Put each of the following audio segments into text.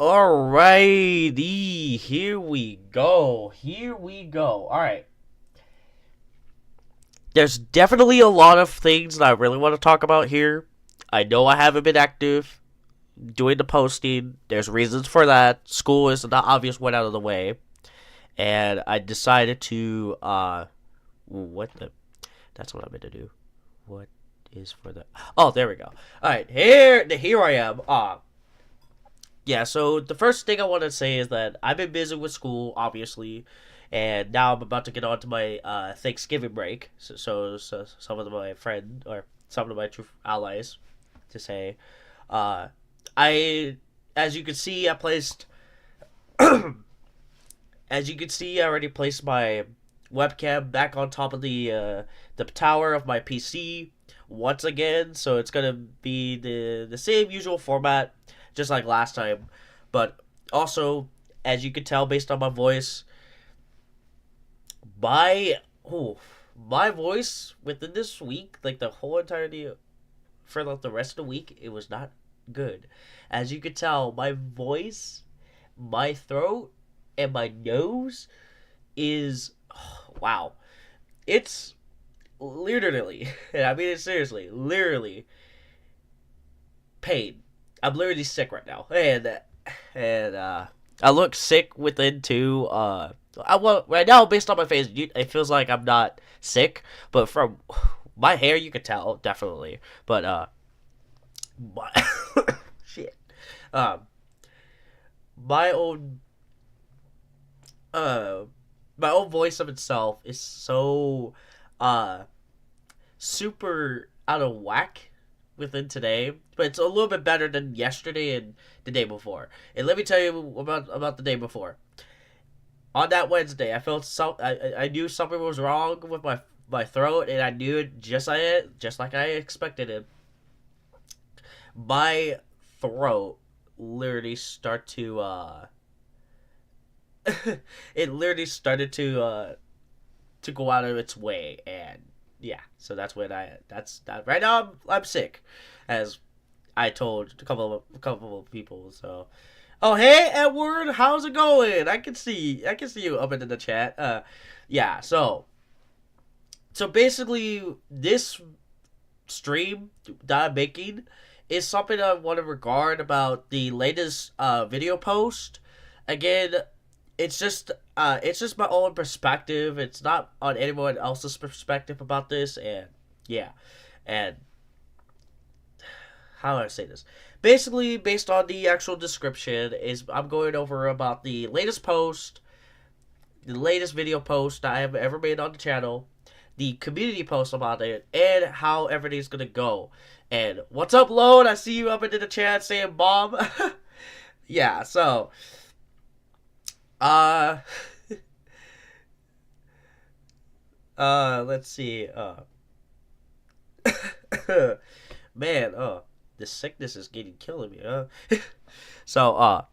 Alrighty, here we go. Here we go. Alright. There's definitely a lot of things that I really want to talk about here. I know I haven't been active doing the posting. There's reasons for that. School is the obvious one out of the way. And I decided to, what the? That's what I'm going to do. What is for the. Oh, there we go. Alright, here I am. Yeah, so the first thing I want to say is that I've been busy with school, obviously, and now I'm about to get on to my Thanksgiving break. So some of my friends, or some of my true allies, to say, uh, I, as you can see, as you can see, I already placed my webcam back on top of the tower of my PC once again. So it's gonna be the same usual format, just like last time. But also, as you can tell based on my voice, my oh, my voice within this week, like the whole entirety for like the rest of the week, it was not good. As you can tell, my voice, my throat, and my nose is wow. It's literally, and I mean it seriously, literally pain. I'm literally sick right now, and I look sick within too. Well, right now based on my face, it feels like I'm not sick, but from my hair you could tell definitely. But my, shit, um, my own uh, my own voice of itself is so uh super out of whack within today, but it's a little bit better than yesterday and the day before. And let me tell you about the day before. On that Wednesday, I felt I knew something was wrong with my throat, and I knew it just like I expected it. My throat literally start to it literally started to go out of its way, and yeah, so that's when that's that. Right now, I'm sick, as I told a couple of people. So, oh hey Edward, how's it going? I can see you up into the chat. Yeah. So basically, this stream that I'm making is something I want to regard about the latest video post. Again, it's just my own perspective. It's not on anyone else's perspective about this, and yeah, and how do I say this? Basically, based on the actual description, is I'm going over about the latest video post I have ever made on the channel, the community post about it, and how everything's gonna go. And what's up, Lone? I see you up into the chat saying bomb. Yeah, so uh let's see. Man, the sickness is getting killing me, so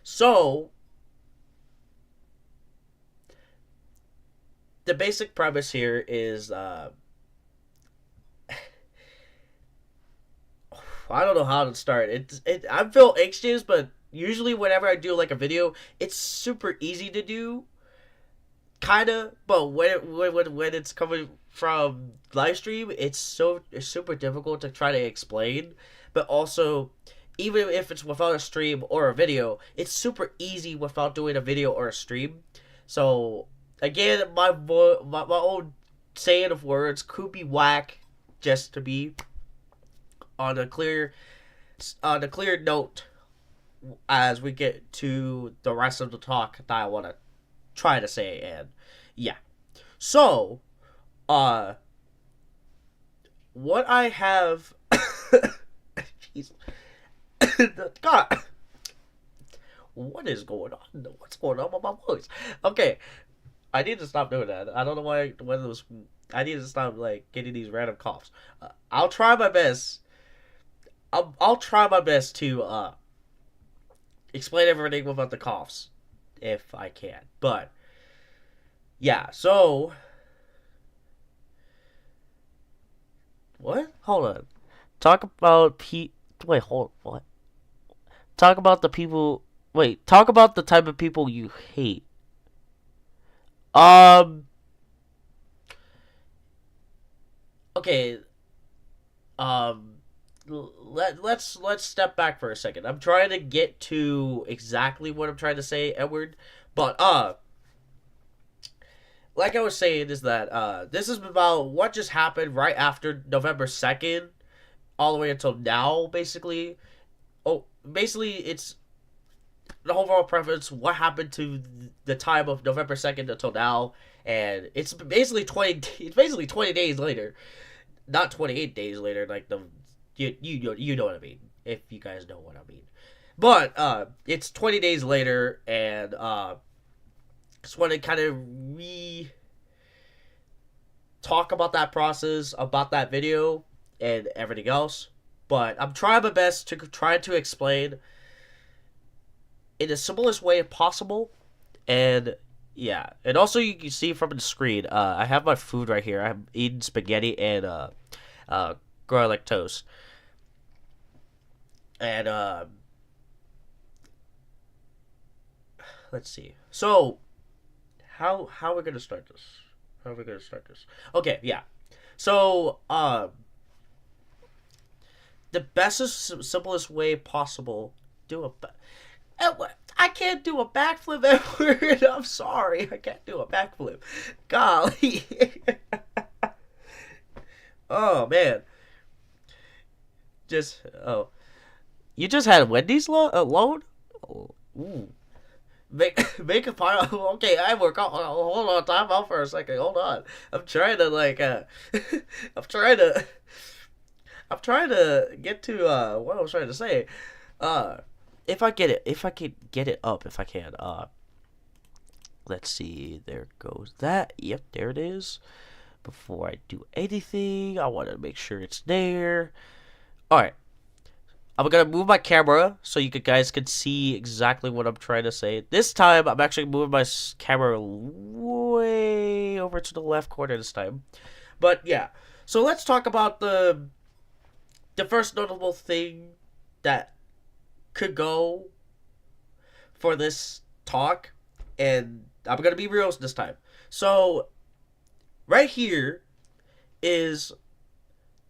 so the basic premise here is I don't know how to start. I feel anxious, but usually whenever I do like a video, it's super easy to do, kinda. But when it's coming from live stream, it's super difficult to try to explain. But also, even if it's without a stream or a video, it's super easy without doing a video or a stream. So again, my own saying of words could be whack, just to be on a clear note as we get to the rest of the talk that I want to try to say. And yeah, so uh what I have jeez god, what is going on, what's going on with my voice? Okay, I need to stop doing that. I don't know why, whether it was, I need to stop like getting these random coughs. I'll try my best. I'll try my best to explain everything without the coughs if I can. But yeah, so what? Hold on. Talk about Wait, hold. What? Talk about the people. Wait, talk about the type of people you hate. Um. Okay. Um. Let's step back for a second. I'm trying to get to exactly what I'm trying to say, Edward. But like I was saying, is that this is about what just happened right after November 2nd, all the way until now, basically. Oh, basically, it's the overall preference. What happened to the time of November 2nd until now, and it's basically 20. It's basically 20 days later, not 28 days later. Like the you know what I mean. If you guys know what I mean, but it's 20 days later, and just want to kind of talk about that process, about that video, and everything else. But I'm trying my best to try to explain in the simplest way possible. And yeah, and also you can see from the screen, I have my food right here. I'm eating spaghetti and garlic toast. And let's see. So how are we gonna start this? How are we gonna start this? Okay, yeah. So the bestest, simplest way possible. Do a. I can't do a backflip, Edward. I'm sorry, I can't do a backflip. Golly. Oh man. Just oh, you just had Wendy's load. Oh, ooh. Make a pile. Okay, I work out. Hold on, time out for a second. Hold on. I'm trying to like. I'm trying to. I'm trying to get to what I was trying to say. Uh, if I get it, if I can get it up, if I can. Let's see. There goes that. Yep, there it is. Before I do anything, I want to make sure it's there. All right. I'm gonna move my camera so you guys can see exactly what I'm trying to say. This time, I'm actually moving my camera way over to the left corner this time. But yeah, so let's talk about the first notable thing that could go for this talk, and I'm gonna be real this time. So right here is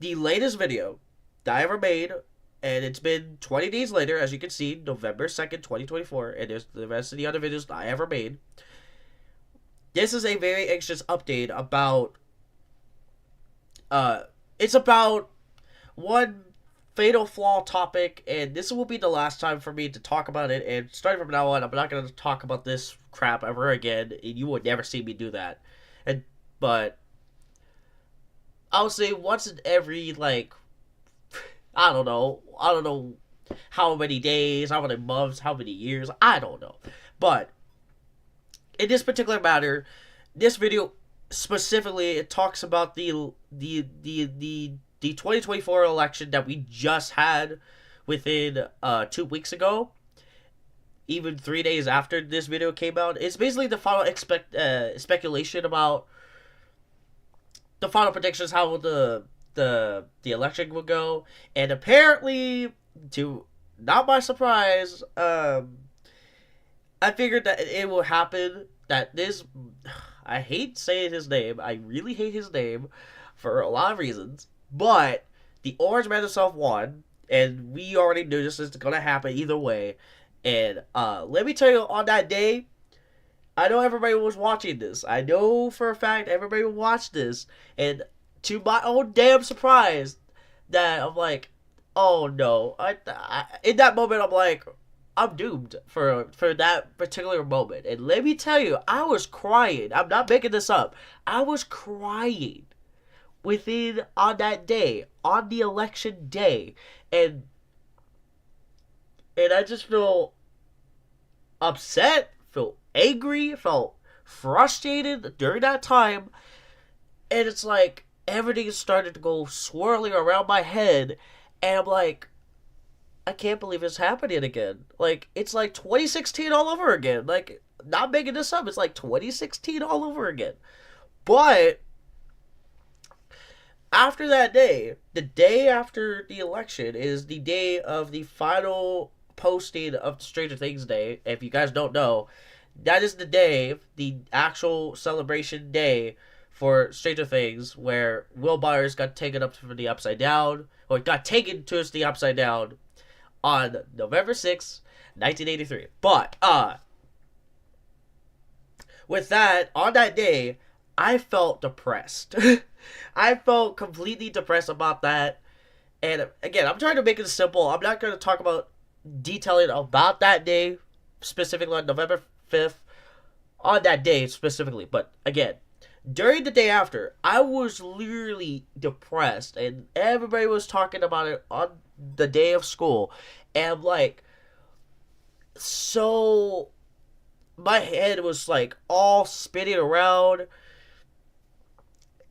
the latest video that I ever made, and it's been 20 days later, as you can see, November 2nd, 2024, and there's the rest of the other videos that I ever made. This is a very anxious update about, it's about one fatal flaw topic, and this will be the last time for me to talk about it, and starting from now on, I'm not going to talk about this crap ever again, and you will never see me do that. But I'll say once in every, like, I don't know how many days, how many months, how many years, I don't know. But in this particular matter, this video specifically, it talks about the 2024 election that we just had within 2 weeks ago, even 3 days after this video came out. It's basically the final speculation about the final predictions, how the election will go, and apparently, to not my surprise, I figured that it will happen. That this, I hate saying his name. I really hate his name for a lot of reasons. But the Orange Man himself won, and we already knew this is gonna happen either way. And let me tell you, on that day, I know everybody was watching this. I know for a fact everybody watched this, and to my own damn surprise, that I'm like, oh no! In that moment, I'm like, I'm doomed for that particular moment. And let me tell you, I was crying. I'm not making this up. I was crying on that day, on the election day, and I just feel upset, feel angry, felt frustrated during that time, and it's like everything started to go swirling around my head, and I'm like, I can't believe it's happening again. Like, it's like 2016 all over again. Like, not making this up, it's like 2016 all over again. But after that day, the day after the election is the day of the final posting of Stranger Things Day, if you guys don't know, that is the day, the actual celebration day for Stranger Things, where Will Byers got taken up to the Upside Down, or got taken to the Upside Down on November 6th, 1983. But, with that, on that day, I felt depressed. I felt completely depressed about that. And again, I'm trying to make it simple. I'm not going to talk about detailing about that day, specifically on November 5th, on that day specifically. But again, during the day after, I was literally depressed, and everybody was talking about it on the day of school. And like, so my head was like all spinning around,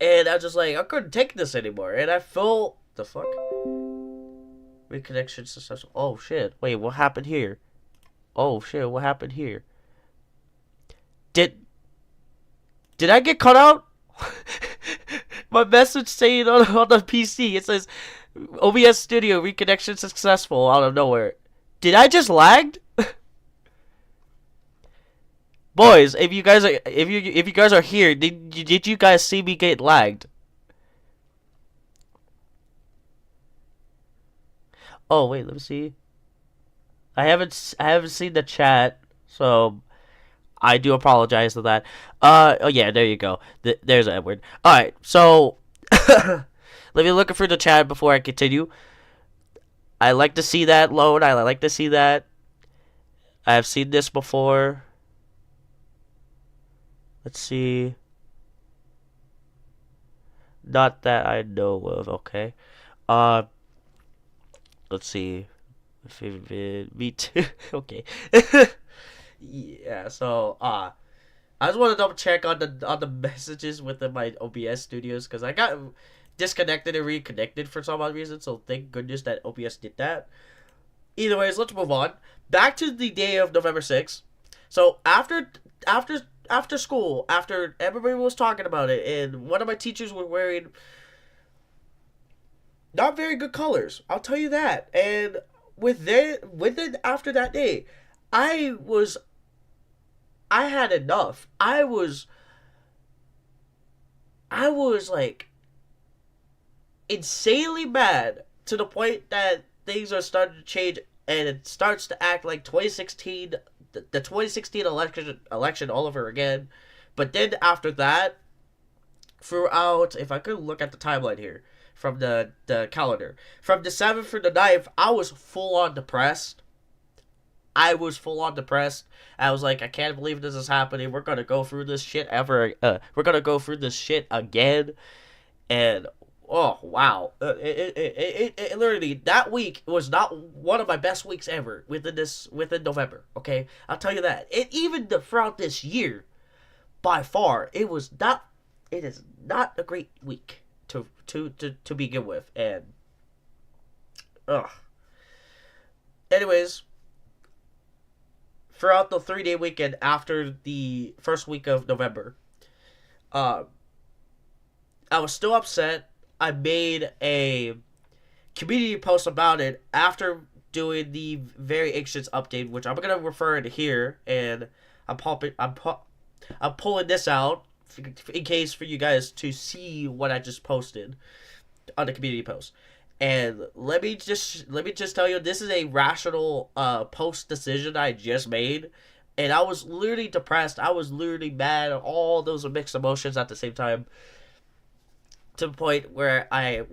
and I was just like, I couldn't take this anymore. And I felt the fuck reconnection successful. Oh shit! Wait, what happened here? Oh shit! What happened here? Did I get cut out? My message saying on the PC, it says OBS Studio reconnection successful out of nowhere. Did I just lagged? Boys, if you guys are here, did you guys see me get lagged? Oh wait, let me see. I haven't seen the chat, so I do apologize for that. Oh yeah, there you go. There's Edward. All right, so let me look through the chat before I continue. I like to see that load. I like to see that. I have seen this before. Let's see. Not that I know of. Okay. Let's see. Me too. Okay. Yeah. So I just want to double check on the messages within my OBS studios, because I got disconnected and reconnected for some odd reason. So thank goodness that OBS did that. Either ways, let's move on. Back to the day of November 6th. So after school, after everybody was talking about it, and one of my teachers were wearing not very good colors, I'll tell you that. And within after that day, I had enough. I was like insanely mad, to the point that things are starting to change, and it starts to act like 2016, the 2016 election all over again. But then after that, throughout, if I could look at the timeline here from the calendar, from the 7th through the 9th, I was full on depressed. I was like, I can't believe this is happening. We're gonna go through this shit we're gonna go through this shit again. And oh wow, it literally, that week was not one of my best weeks ever within November. Okay, I'll tell you that. It even throughout this year, by far, it is not a great week to begin with. And anyways, throughout the 3-day weekend after the first week of November, I was still upset. I made a community post about it after doing the very anxious update, which I'm gonna refer to here, and I'm pulling this out in case for you guys to see what I just posted on the community post. And let me just tell you, this is a rational post decision I just made, and I was literally depressed. I was literally mad. All those mixed emotions at the same time, to the point where I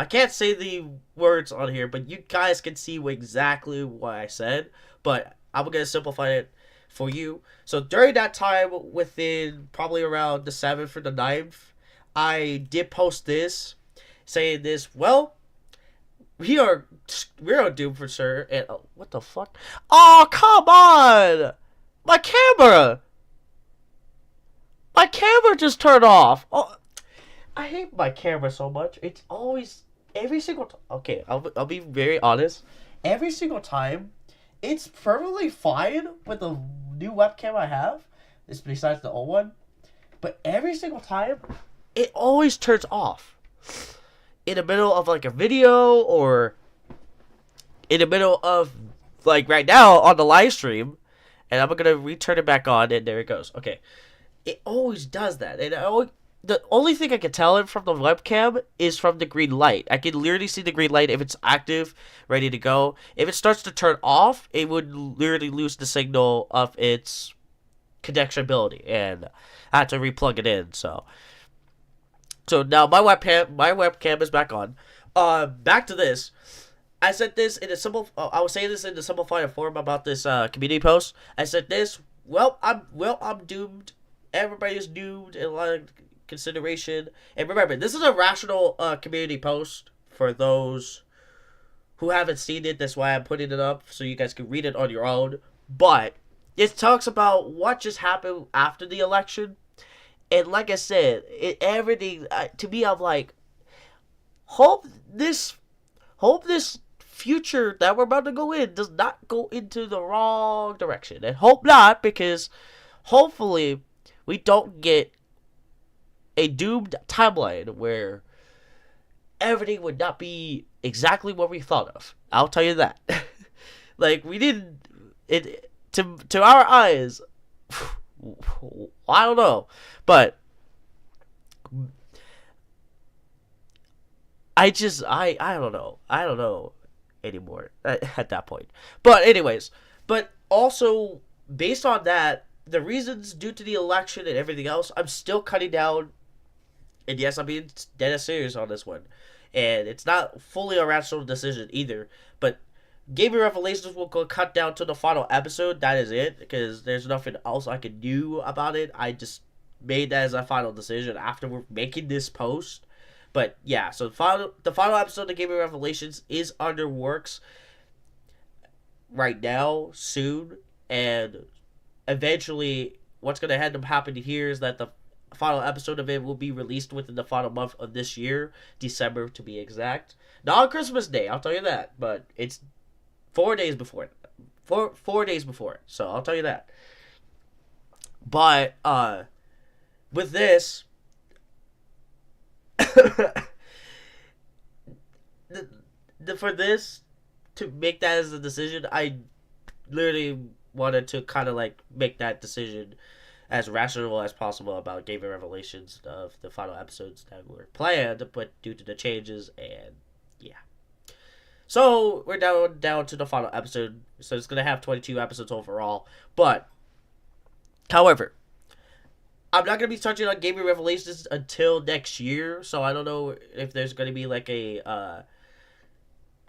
can't say the words on here, but you guys can see exactly what I said. But I'm gonna simplify it for you. So during that time, within probably around the 7th or the 9th, I did post this, saying this, well, we're doomed for sure. And what the fuck? Oh, come on! My camera just turned off. Oh, I hate my camera so much. It's always, every single time. Okay, I'll be very honest. Every single time, it's perfectly fine with the new webcam I have. It's besides the old one. But every single time, it always turns off. In the middle of like a video, or in the middle of like right now on the live stream, and I'm gonna return it back on, and there it goes. Okay, it always does that, and the only thing I can tell it from the webcam is from the green light. I can literally see the green light if it's active, ready to go. If it starts to turn off, it would literally lose the signal of its connectionability, and I had to replug it in. So now my webcam is back on. Back to this. I said this in a simple. I was saying this in the simplified form about this community post. I said this. I'm doomed. Everybody's doomed in a lot of consideration. And remember, this is a rational community post for those who haven't seen it. That's why I'm putting it up so you guys can read it on your own. But it talks about what just happened after the election, and like I said, everything to me, I'm like, hope this future that we're about to go in does not go into the wrong direction, and hope not, because hopefully we don't get a doomed timeline where everything would not be exactly what we thought of. I'll tell you that. Like, we didn't it to our eyes. I don't know, but I don't know anymore at that point. But anyways, but also based on that, the reasons due to the election and everything else, I'm still cutting down. And yes, I'm being dead serious on this one, and it's not fully a rational decision either. But Gaming Revelations will go cut down to the final episode. That is it, because there's nothing else I can do about it. I just made that as a final decision after we're making this post. But yeah, so the final episode of Gaming Revelations is under works right now, soon, and eventually what's going to end up happening here is that the final episode of it will be released within the final month of this year, December to be exact. Not on Christmas Day, I'll tell you that, but it's 4 days before. 4 days before, so I'll tell you that. But with this, for this to make that as a decision, I literally wanted to kind of like make that decision as rational as possible about Gaming Revelations of the final episodes that were planned, but due to the changes, and yeah. So we're down to the final episode. So it's gonna have 22 episodes overall. But however, I'm not gonna be touching on Gaming Revelations until next year. So I don't know if there's gonna be like a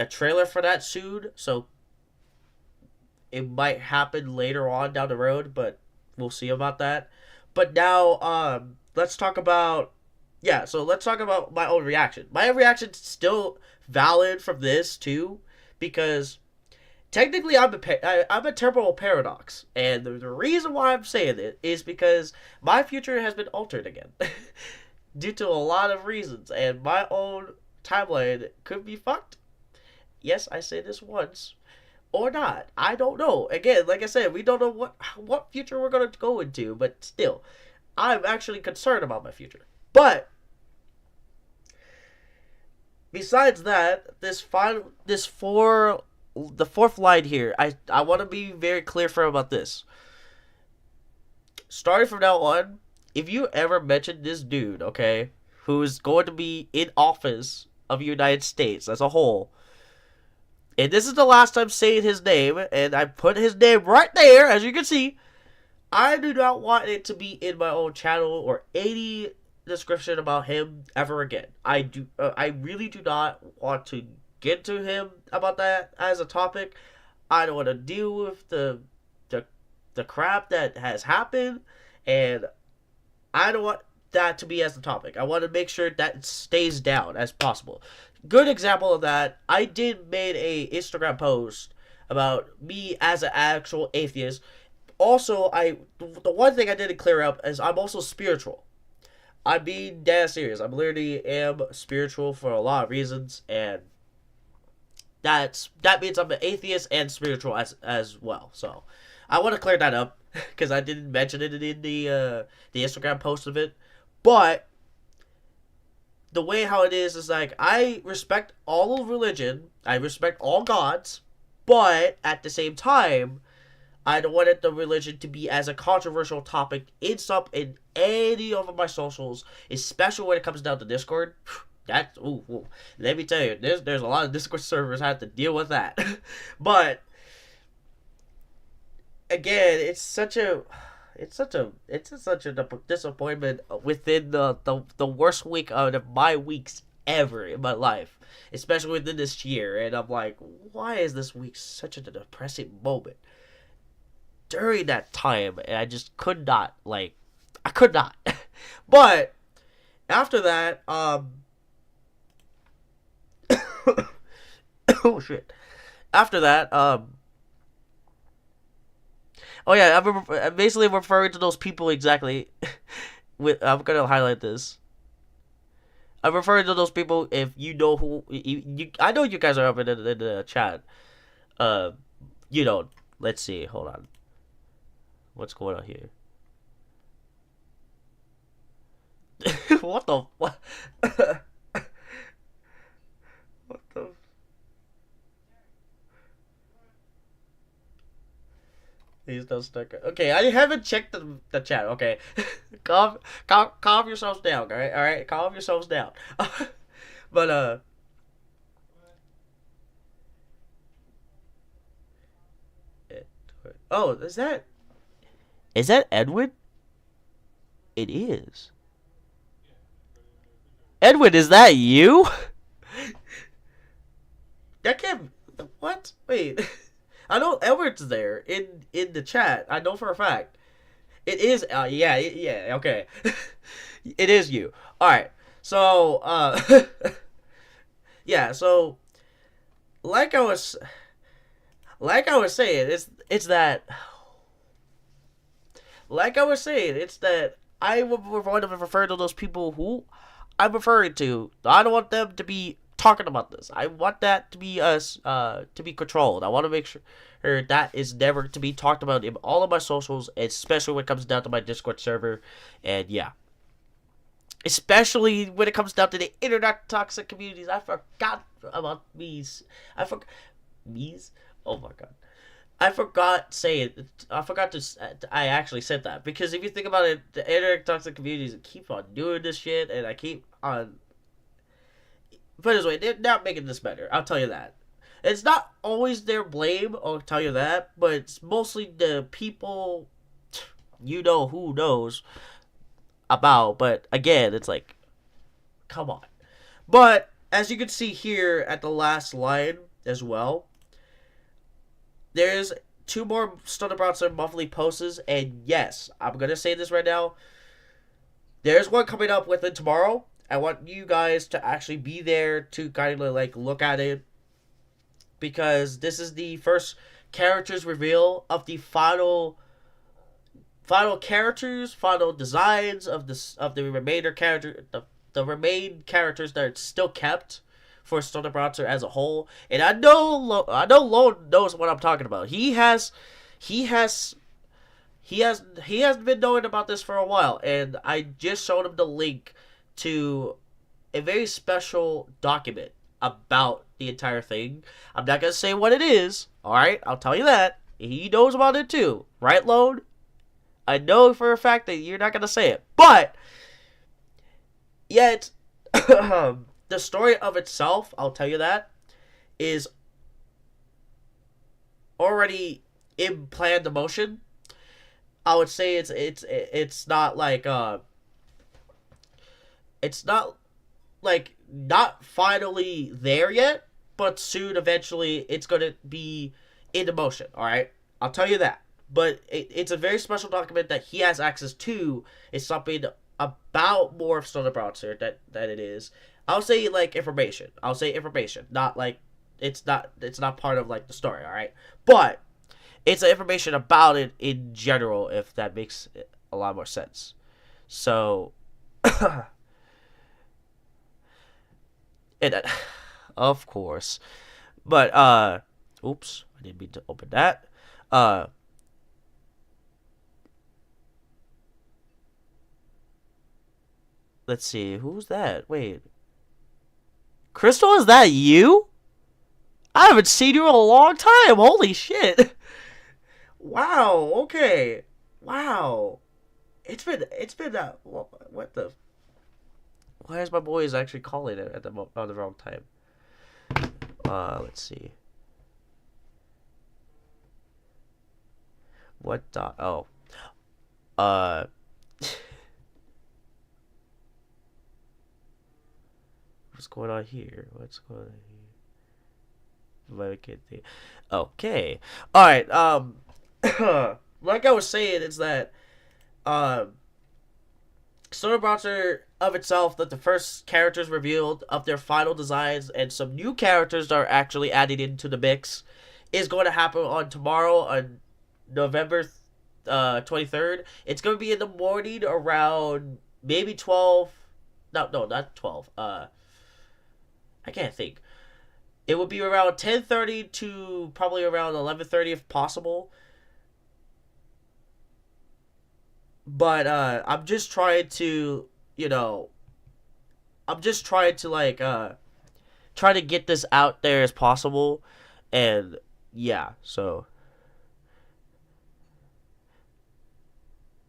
trailer for that soon. So it might happen later on down the road, but we'll see about that. But now, let's talk about my own reaction. My own reaction's still valid from this too, because technically I'm a temporal paradox, and the reason why I'm saying it is because my future has been altered again due to a lot of reasons, and my own timeline could be fucked. Yes, I say this once. Or not. I don't know. Again, like I said, we don't know what future we're going to go into, but still, I'm actually concerned about my future. But besides that, the fourth line here, I want to be very clear about this. Starting from now on, if you ever mention this dude, okay, who is going to be in office of the United States as a whole, and this is the last time saying his name, and I put his name right there, as you can see, I do not want it to be in my own channel or any description about him ever again. I really do not want to get to him about that as a topic. I don't want to deal with the crap that has happened, and I don't want that to be as the topic. I want to make sure that stays down as possible. Good example of that, I did made a Instagram post about me as an actual atheist. Also, the one thing I didn't clear up is I'm also spiritual. I'm being dead serious. I literally am spiritual for a lot of reasons, and that means I'm an atheist and spiritual as well. So I want to clear that up because I didn't mention it in the Instagram post of it, but the way how it is like, I respect all religion, I respect all gods, But at the same time, I don't want the religion to be as a controversial topic in any of my socials, especially when it comes down to Discord. That's ooh. Let me tell you, there's a lot of Discord servers I have to deal with that. But again, it's such a disappointment within the worst week out of my weeks ever in my life, especially within this year. And I'm like, why is this week such a depressing moment during that time? And I just could not, I could not. But after that, oh shit. After that, oh yeah, I'm basically referring to those people exactly. I'm gonna highlight this. I'm referring to those people. If you know who I know you guys are up in the chat. Uh, you know, let's see. Hold on. What's going on here? What the what? What the? He's no sticker. Okay, I haven't checked the chat. Okay, calm yourselves down. All right, calm yourselves down. But oh, is that Edwin? It is. Edwin, is that you? That can't. What? Wait. I know Edward's there in the chat. I know for a fact. It is. Yeah. Okay. It is you. All right. So yeah. So like I was saying, it's that like I was saying, it's that I would want to refer to those people who I'm referring to. I don't want them to be talking about this. I want that to be us to be controlled. I want to make sure that is never to be talked about in all of my socials, especially when it comes down to my Discord server. And yeah, especially when it comes down to the internet toxic communities. I forgot about these. I forgot these. Oh my god. I forgot saying. I forgot to. I actually said that because if you think about it, the internet toxic communities keep on doing this shit, and I keep on. But anyway, they're not making this better. I'll tell you that. It's not always their blame. I'll tell you that, but it's mostly the people. You know who knows about, but again, it's like, come on. But as you can see here at the last line as well, there's two more Stunner Bronzer monthly posts, and yes, I'm gonna say this right now. There's one coming up within tomorrow. I want you guys to actually be there to kind of like look at it, because this is the first characters reveal of the final characters, final designs of the remainder character, the remain characters that are still kept for Stunner Bronzer as a whole. And I know Lone knows what I'm talking about. He hasn't been knowing about this for a while, and I just showed him the link to a very special document about the entire thing. I'm not gonna say what it is. All right, I'll tell you that. He knows about it too, right, Lone? I know for a fact that you're not gonna say it, but yeah, it's the story of itself. I'll tell you that is already in planned motion. I would say it's not like it's not finally there yet, but soon eventually it's gonna be in motion. All right, I'll tell you that. But it's a very special document that he has access to. It's something about more of Stunner Bronzer that it is. I'll say like information. I'll say information, not like it's not part of like the story. All right, but it's information about it in general, if that makes a lot more sense. So, and of course, but oops, I didn't mean to open that. Let's see, who's that? Wait, Crystal, is that you? I haven't seen you in a long time. Holy shit. Wow. Okay. Wow. It's been what the. Why is my boys actually calling it at on the wrong time? Let's see. What dot? Oh. Uh. What's going on here? What's going on here? Okay. All right. Like I was saying, it's that Soda Bronzer of itself, that the first characters revealed of their final designs and some new characters that are actually added into the mix is going to happen on tomorrow on November 23rd. It's going to be in the morning around maybe 12. No, not 12. I can't think. It would be around 10:30 to probably around 11:30 if possible. But I'm just trying to, I'm just trying to like try to get this out there as possible, and yeah. So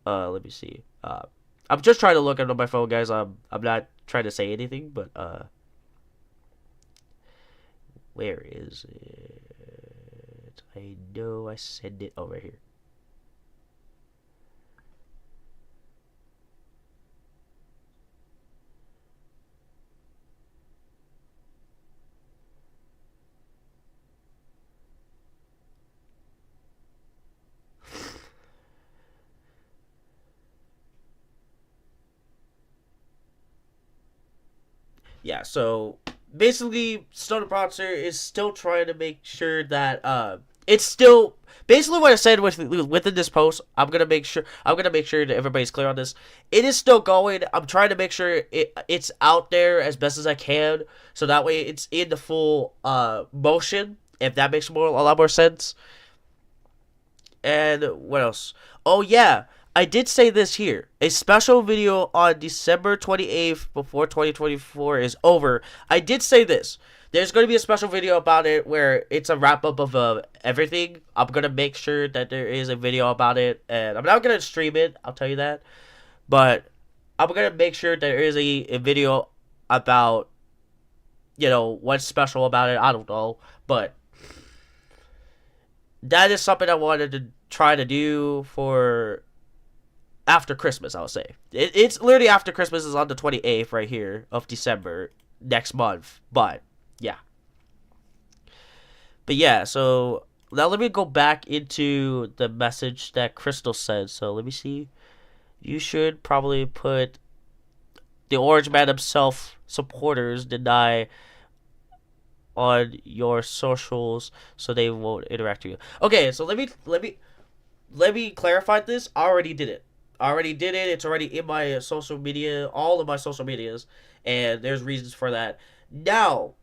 let me see. I'm just trying to look at my phone, guys. I'm not trying to say anything, but where is it? I know I sent it over here. Yeah, so basically Stoner Bronzer is still trying to make sure that it's still basically what I said within this post. I'm gonna make sure that everybody's clear on this. It is still going. I'm trying to make sure it's out there as best as I can, so that way it's in the full motion. If that makes a lot more sense. And what else? Oh yeah, I did say this here. A special video on December 28th before 2024 is over. I did say this. There's going to be a special video about it where it's a wrap up of everything. I'm going to make sure that there is a video about it. And I'm not going to stream it. I'll tell you that. But I'm going to make sure there is a video about, what's special about it. I don't know. But that is something I wanted to try to do for after Christmas, I'll say. It's literally after Christmas is on the 28th right here of December next month. But, yeah. But, yeah, so now let me go back into the message that Crystal said. So, let me see. You should probably put the Orange Man himself supporters deny on your socials so they won't interact with you. Okay, so let me clarify this. I already did it. It's already in my social media, all of my social medias, and there's reasons for that. Now,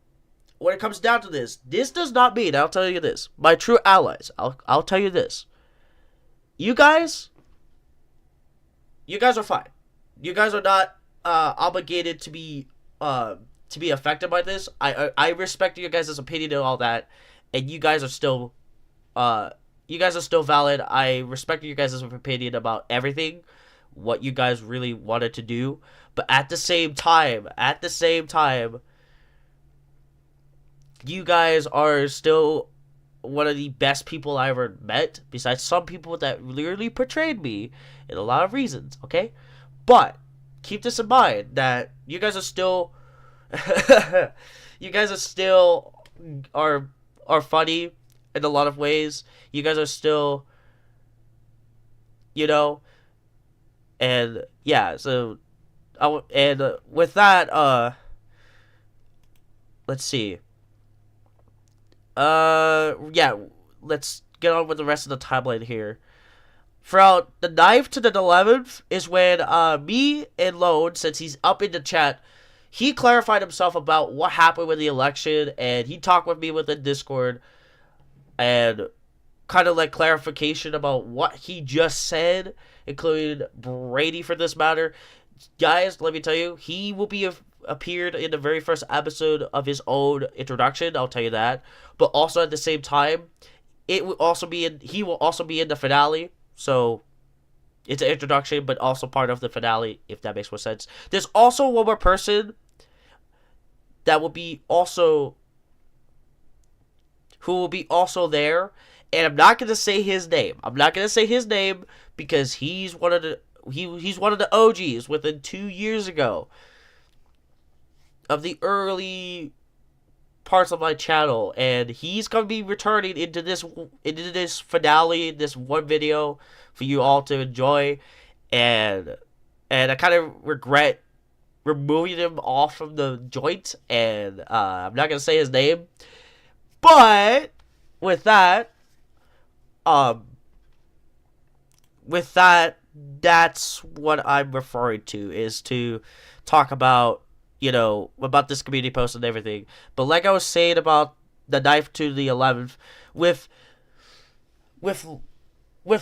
when it comes down to this does not mean, I'll tell you this, my true allies, I'll tell you this. You guys are fine. You guys are not obligated to be affected by this. I respect you guys' opinion and all that, and you guys are still valid. I respect you guys' opinion about everything, what you guys really wanted to do. But at the same time, you guys are still one of the best people I ever met, besides some people that literally portrayed me in a lot of reasons, okay? But keep this in mind, that you guys are still are funny in a lot of ways. You guys are still, and yeah, so with that, let's see. Yeah, let's get on with the rest of the timeline here. From the 9th to the 11th is when me and Lone, since he's up in the chat, he clarified himself about what happened with the election, and he talked with me with the Discord, and kind of like clarification about what he just said, including Brady for this matter. Guys, let me tell you, he will be appeared in the very first episode of his own introduction. I'll tell you that. But also at the same time, it will also be in. He will also be in the finale. So it's an introduction, but also part of the finale, if that makes more sense. There's also one more person that will be also, who will be also there, and I'm not gonna say his name. I'm not gonna say his name because he's one of the OGs within 2 years ago of the early parts of my channel, and he's gonna be returning into this finale, this one video for you all to enjoy, and I kind of regret removing him off from the joint, and I'm not gonna say his name, but with that, that's what I'm referring to, is to talk about, about this community post and everything. But like I was saying about the 9th to the 11th, with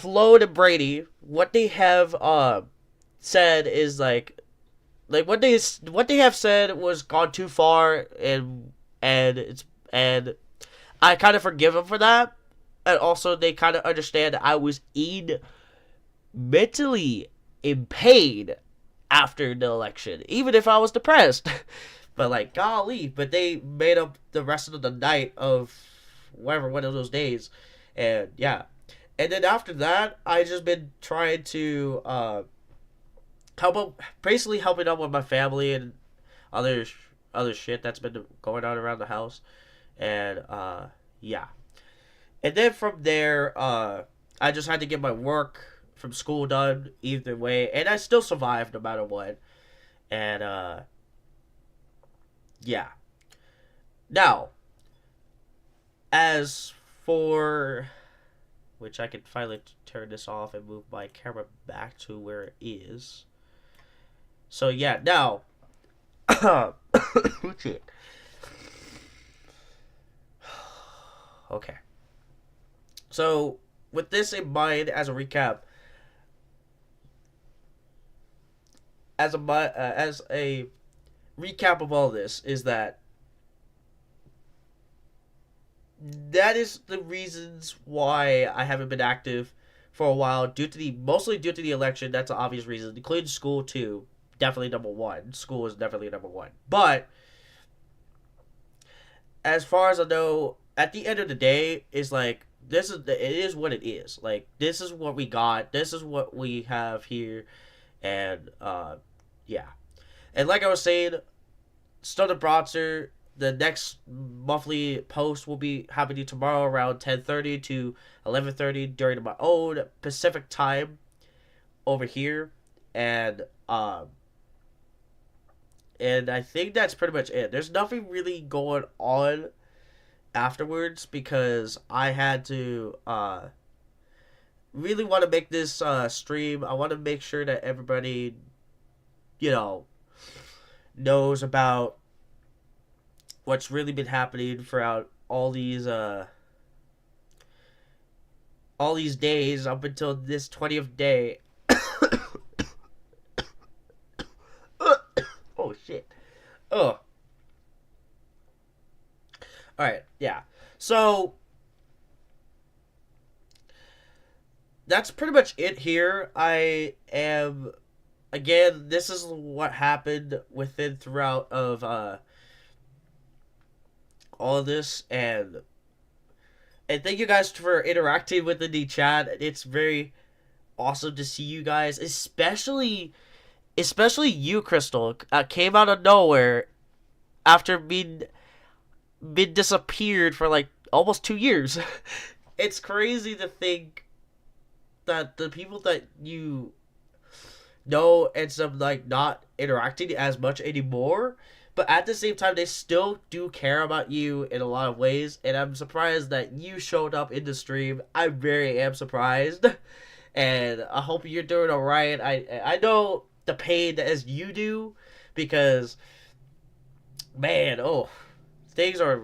Lode and Brady, what they have said is like what they have said was gone too far, and I kind of forgive them for that, and also they kind of understand that I was mentally in pain after the election, even if I was depressed. But like, golly, but they made up the rest of the night of whatever, one of those days, and yeah. And then after that, I just been trying to basically helping out with my family and other shit that's been going on around the house, and yeah. And then from there, I just had to get my work from school done either way, and I still survived no matter what. And yeah. Now, as for which, I can finally turn this off and move my camera back to where it is. So yeah, now shit. Okay. So with this in mind, as a recap, as a recap of all this, is that is the reasons why I haven't been active for a while, mostly due to the election. That's an obvious reason, including school too. Definitely number one. School is definitely number one. But as far as I know, at the end of the day, it's like, it is what it is. Like, this is what we got. This is what we have here. And yeah. And like I was saying, Stoner Bronzer, the next monthly post will be happening tomorrow around 10:30 to 11:30 during my own Pacific time over here. And I think that's pretty much it. There's nothing really going on afterwards because I had to really want to make this stream. I want to make sure that everybody, knows about what's really been happening throughout all these days up until this 20th day. Oh shit. Oh. Alright, yeah. So that's pretty much it here. Again, this is what happened throughout of all of this, and thank you guys for interacting with the chat. It's very awesome to see you guys, especially you, Crystal. Came out of nowhere after being disappeared for like almost 2 years. It's crazy to think that the people that you know ends up like not interacting as much anymore, but at the same time they still do care about you in a lot of ways, and I'm surprised that you showed up in the stream. I very am surprised. And I hope you're doing alright. I know the pain as you do, because man, things are,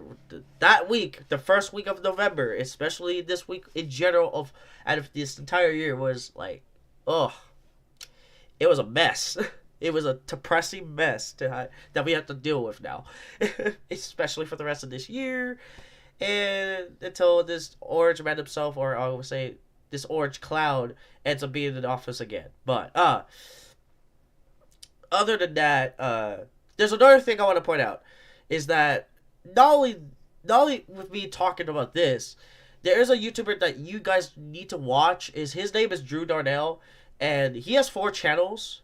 that week, the first week of November, especially this week in general, out of this entire year, was like, it was a mess. It was a depressing mess that we have to deal with now, especially for the rest of this year, and until this Orange Man himself, or I would say this Orange Cloud, ends up being in the office again. But other than that, there's another thing I want to point out, is that not only not only with me talking about this, there is a YouTuber that you guys need to watch. His name is Drew Darnell, and he has 4 channels.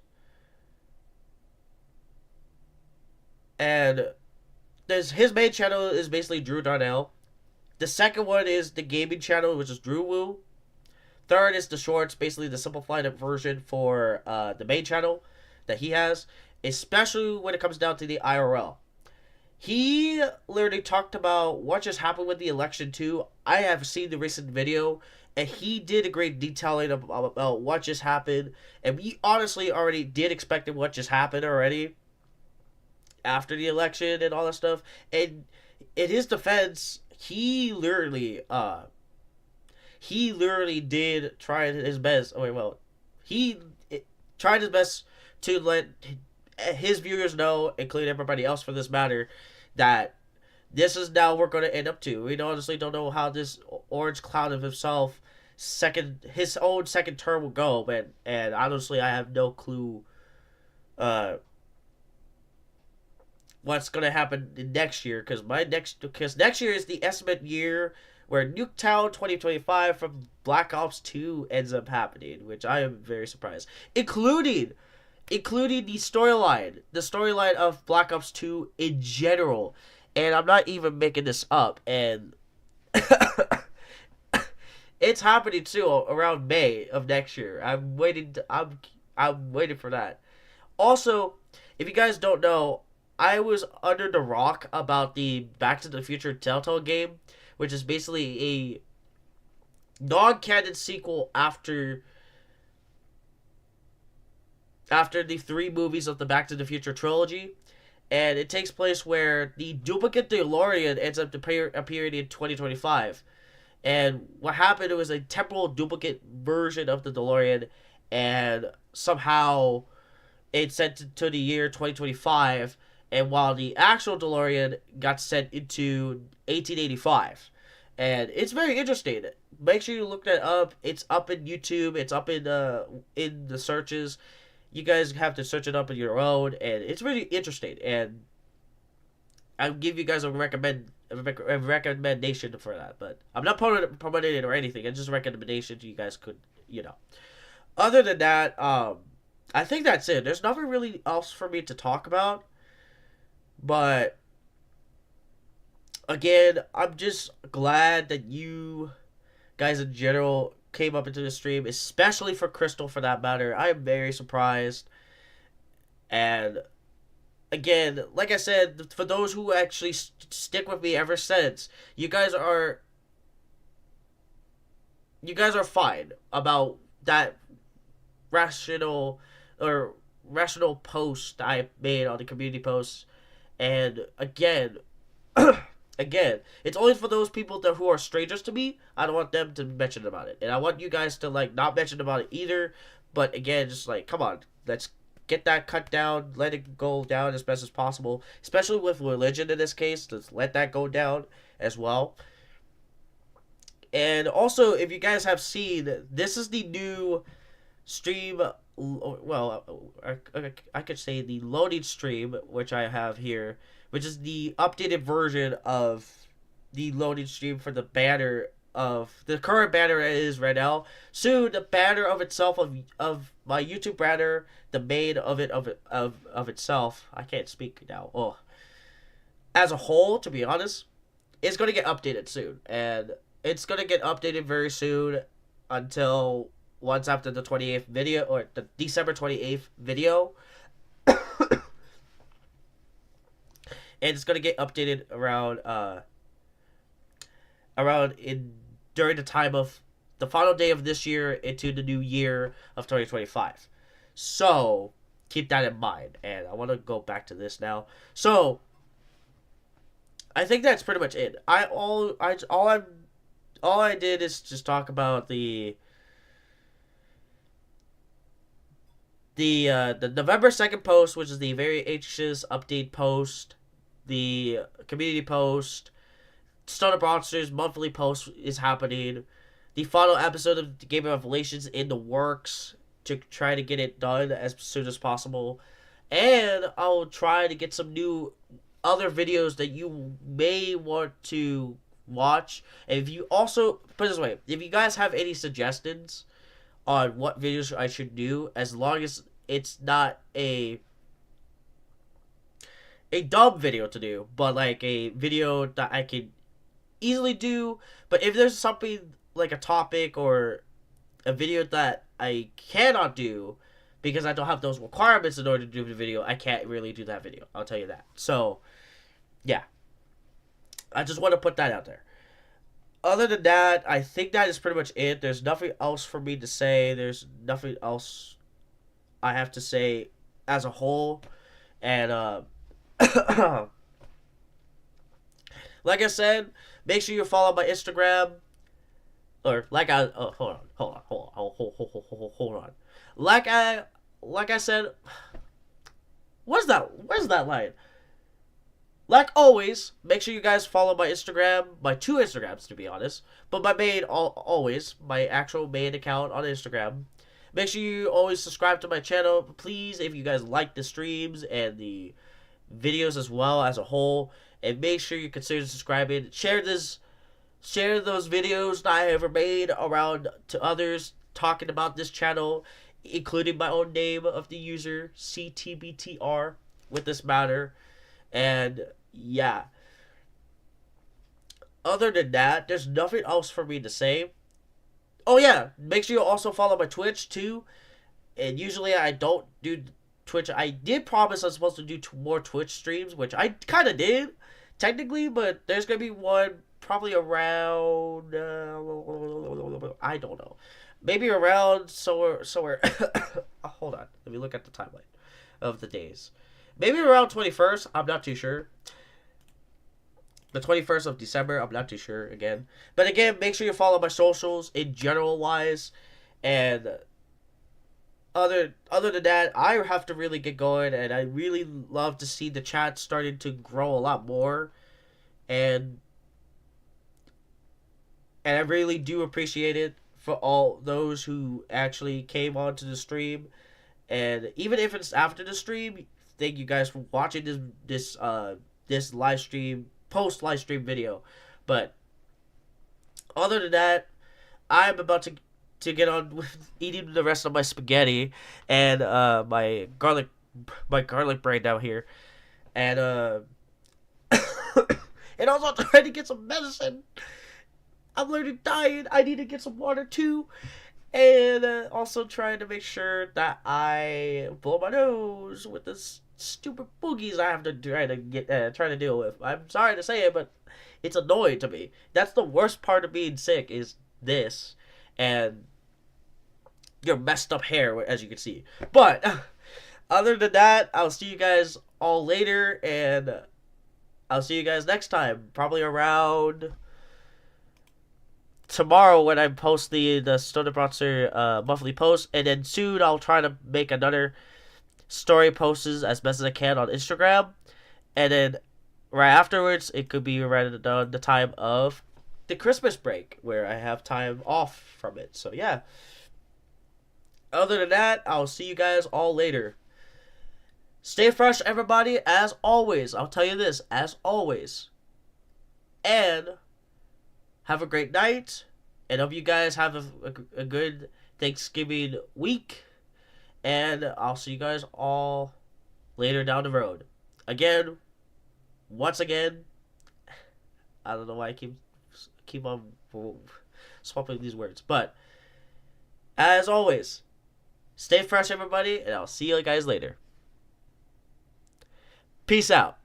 And there's his main channel is basically Drew Darnell. The second one is the gaming channel, which is Drew Woo. Third is the shorts, basically the simplified version for the main channel that he has, especially when it comes down to the IRL. He literally talked about what just happened with the election too. I have seen the recent video, and he did a great detailing about what just happened. And we honestly already did expect what just happened already after the election and all that stuff. And in his defense, he literally did try his best. He tried his best to let his viewers know, including everybody else for this matter, that this is now we're going to end up to. We honestly don't know how this Orange Cloud of himself his own second term will go, man. And honestly, I have no clue what's going to happen next year, because next year is the estimate year where Nuketown 2025 from Black Ops 2 ends up happening, which I am very surprised, including the storyline of Black Ops 2 in general. And I'm not even making this up, and it's happening too around May of next year. I'm waiting for that. Also, if you guys don't know, I was under the rock about the Back to the Future Telltale game, which is basically a non-canon sequel after the 3 movies of the Back to the Future trilogy. And it takes place where the duplicate DeLorean ends up appearing in 2025. And what happened, it was a temporal duplicate version of the DeLorean, and somehow it sent to the year 2025, and while the actual DeLorean got sent into 1885. And it's very interesting. Make sure you look that up. It's up in YouTube. It's up in the searches. You guys have to search it up on your own, and it's really interesting. And I'll give you guys a recommendation for that. But I'm not promoting it or anything. It's just a recommendation you guys could, Other than that, I think that's it. There's nothing really else for me to talk about. But again, I'm just glad that you guys in general came up into the stream, especially for Crystal for that matter. I am very surprised. And again, like I said, for those who actually stick with me ever since, you guys are fine about that rational post I made on the community post. And again, it's only for those people who are strangers to me. I don't want them to mention about it, and I want you guys to not mention about it either. But again, just come on, let's get that cut down, let it go down as best as possible, especially with religion in this case. Let's let that go down as well. And also, if you guys have seen, this is the new stream. Well, I could say the loading stream, which I have here, which is the updated version of the loading stream for the banner of the current banner is right now. Soon, the banner of itself of my YouTube banner, the main of itself. I can't speak now. Oh, as a whole, to be honest, is going to get updated soon, and it's going to get updated very soon until once after the 28th video, or the December 28th video. And it's gonna get updated during the time of the final day of this year into the new year of 2025. So keep that in mind. And I want to go back to this now. So I think that's pretty much it. All I did is just talk about the the November 2nd post, which is the very anxious update post, the community post, Stoner Monsters monthly post is happening. The final episode of the Game of Revelations in the works to try to get it done as soon as possible. And I'll try to get some new other videos that you may want to watch. And if you also, put it this way, if you guys have any suggestions on what videos I should do, as long as it's not a dumb video to do, but like a video that I can easily do. But if there's something like a topic or a video that I cannot do because I don't have those requirements in order to do the video, I can't really do that video. I'll tell you that. So, yeah. I just want to put that out there. Other than that, I think that is pretty much it. There's nothing else for me to say. There's nothing else I have to say as a whole. And, like I said, make sure you follow my Instagram. Or like I hold on. Like I said, where's that line? Like always, make sure you guys follow my Instagram, my 2 Instagrams to be honest, but my main always my actual main account on Instagram. Make sure you always subscribe to my channel, please, if you guys like the streams and the videos as well as a whole, and make sure you consider subscribing. Share those videos that I ever made around to others talking about this channel, including my own name of the user, CTBTR, with this matter. And yeah, other than that, there's nothing else for me to say. Oh yeah, make sure you also follow my Twitch too. And usually I don't do Twitch. I did promise I was supposed to do more Twitch streams, which I kind of did, technically, but there's going to be one probably around, I don't know. Maybe around somewhere. Hold on, let me look at the timeline of the days. Maybe around 21st, I'm not too sure. The 21st of December, I'm not too sure again. But again, make sure you follow my socials in general wise. And other than that, I have to really get going. And I really love to see the chat starting to grow a lot more. And I really do appreciate it for all those who actually came onto the stream. And even if it's after the stream, thank you guys for watching this live stream, post live stream video. But other than that, I'm about to get on with eating the rest of my spaghetti and my garlic bread down here, and and also trying to get some medicine. I'm literally dying. I need to get some water too. And also trying to make sure that I blow my nose with this stupid boogies I have to try to deal with. I'm sorry to say it, but it's annoying to me. That's the worst part of being sick, is this and your messed up hair, as you can see. But other than that, I'll see you guys all later, and I'll see you guys next time, probably around tomorrow when I post the Stoner Monster monthly post, and then soon I'll try to make another story posts as best as I can on Instagram, and then right afterwards it could be around the time of the Christmas break where I have time off from it. So yeah, other than that, I'll see you guys all later. Stay fresh, everybody, as always. I'll tell you this, as always, and have a great night, and hope you guys have a good Thanksgiving week. And I'll see you guys all later down the road. Again, once again, I don't know why I keep on swapping these words. But, as always, stay fresh, everybody, and I'll see you guys later. Peace out.